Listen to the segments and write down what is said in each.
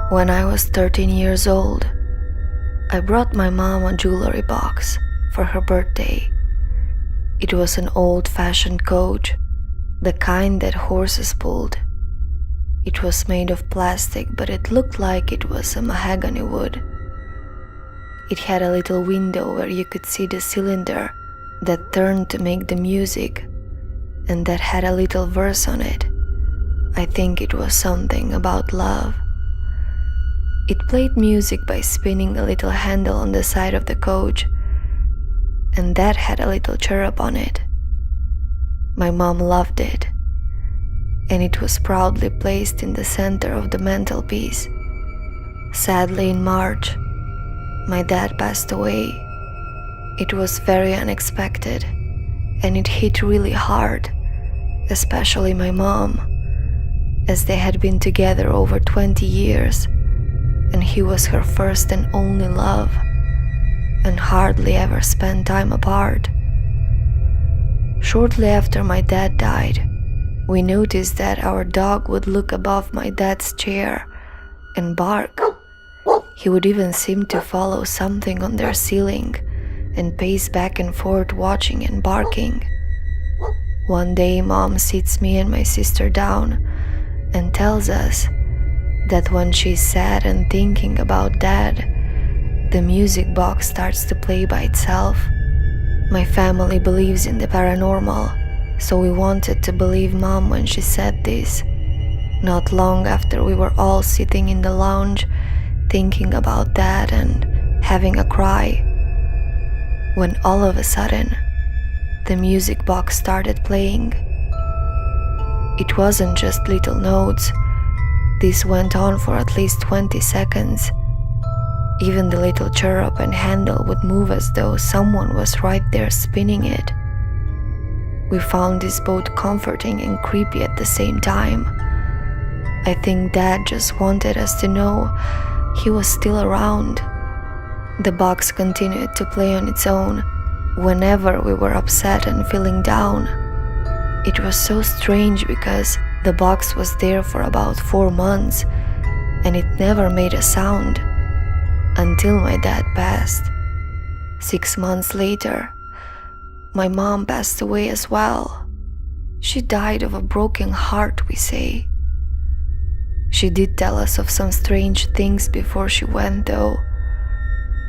When I was 13 years old, I brought my mom a jewelry box for her birthday. It was an old-fashioned coach, the kind that horses pulled. It was made of plastic, but it looked like it was a mahogany wood. It had a little window where you could see the cylinder that turned to make the music, and that had a little verse on it. I think it was something about love. It played music by spinning a little handle on the side of the coach, and that had a little cherub on it. My mom loved it, and it was proudly placed in the center of the mantelpiece. Sadly, in March, my dad passed away. It was very unexpected, and it hit really hard, especially my mom, as they had been together over 20 years, and he was her first and only love, and hardly ever spent time apart. Shortly after my dad died, we noticed that our dog would look above my dad's chair and bark. He would even seem to follow something on their ceiling and pace back and forth watching and barking. One day, Mom sits me and my sister down and tells us that when she's sad and thinking about Dad, the music box starts to play by itself. My family believes in the paranormal, so we wanted to believe Mom when she said this. Not long after, we were all sitting in the lounge thinking about Dad and having a cry, when all of a sudden, the music box started playing. It wasn't just little notes. This went on for at least 20 seconds. Even the little cherub and handle would move as though someone was right there spinning it. We found this both comforting and creepy at the same time. I think Dad just wanted us to know he was still around. The box continued to play on its own whenever we were upset and feeling down. It was so strange because the box was there for about 4 months and it never made a sound until my dad passed. 6 months later, my mom passed away as well. She died of a broken heart, we say. She did tell us of some strange things before she went though,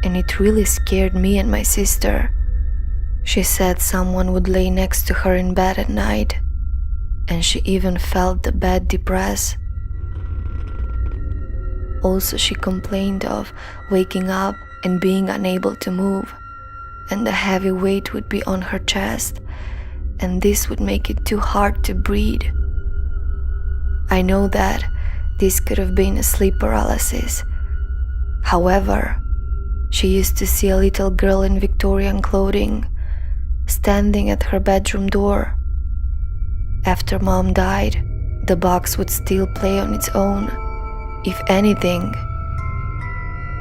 and it really scared me and my sister. She said someone would lay next to her in bed at night, and she even felt the bed depress. Also, she complained of waking up and being unable to move, and the heavy weight would be on her chest, and this would make it too hard to breathe. I know that this could have been a sleep paralysis. However, she used to see a little girl in Victorian clothing standing at her bedroom door. After Mom died, the box would still play on its own. If anything,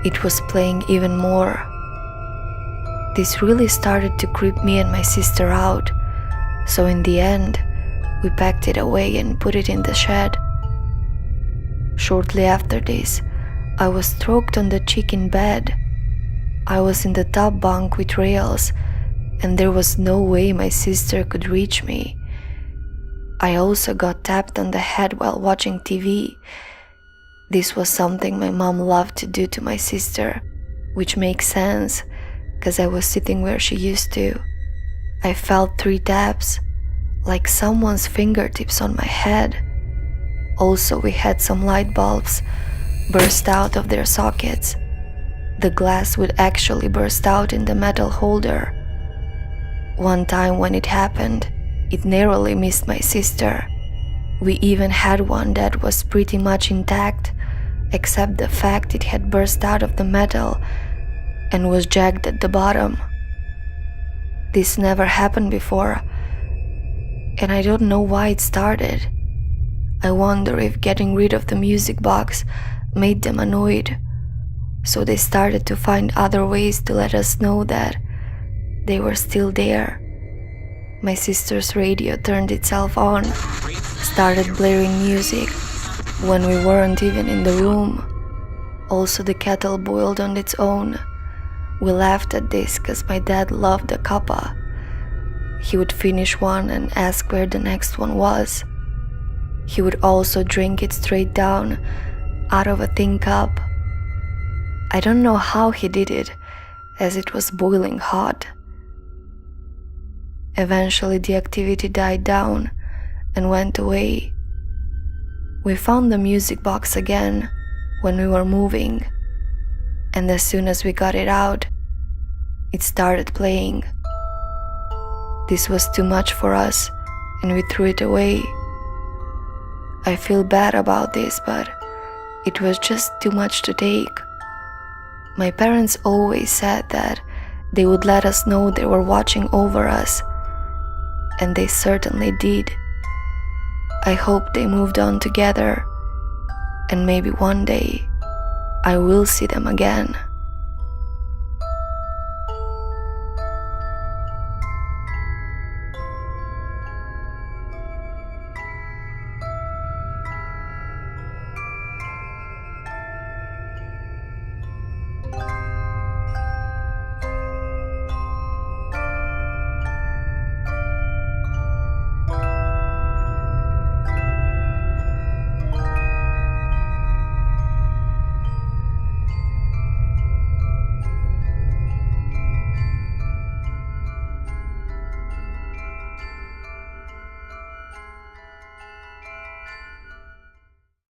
it was playing even more. This really started to creep me and my sister out, so in the end, we packed it away and put it in the shed. Shortly after this, I was stroked on the cheek in bed. I was in the top bunk with rails, and there was no way my sister could reach me. I also got tapped on the head while watching TV. This was something my mom loved to do to my sister, which makes sense, because I was sitting where she used to. I felt 3 taps, like someone's fingertips on my head. Also, we had some light bulbs burst out of their sockets. The glass would actually burst out in the metal holder. One time when it happened, it narrowly missed my sister. We even had one that was pretty much intact, except the fact it had burst out of the metal and was jagged at the bottom. This never happened before, and I don't know why it started. I wonder if getting rid of the music box made them annoyed, so they started to find other ways to let us know that they were still there. My sister's radio turned itself on, started blaring music when we weren't even in the room. Also, the kettle boiled on its own. We laughed at this because my dad loved the cuppa. He would finish one and ask where the next one was. He would also drink it straight down, out of a tin cup. I don't know how he did it, as it was boiling hot. Eventually the activity died down and went away. We found the music box again when we were moving, and as soon as we got it out, it started playing. This was too much for us, and we threw it away. I feel bad about this, but it was just too much to take. My parents always said that they would let us know they were watching over us, and they certainly did. I hope they moved on together, and maybe one day I will see them again.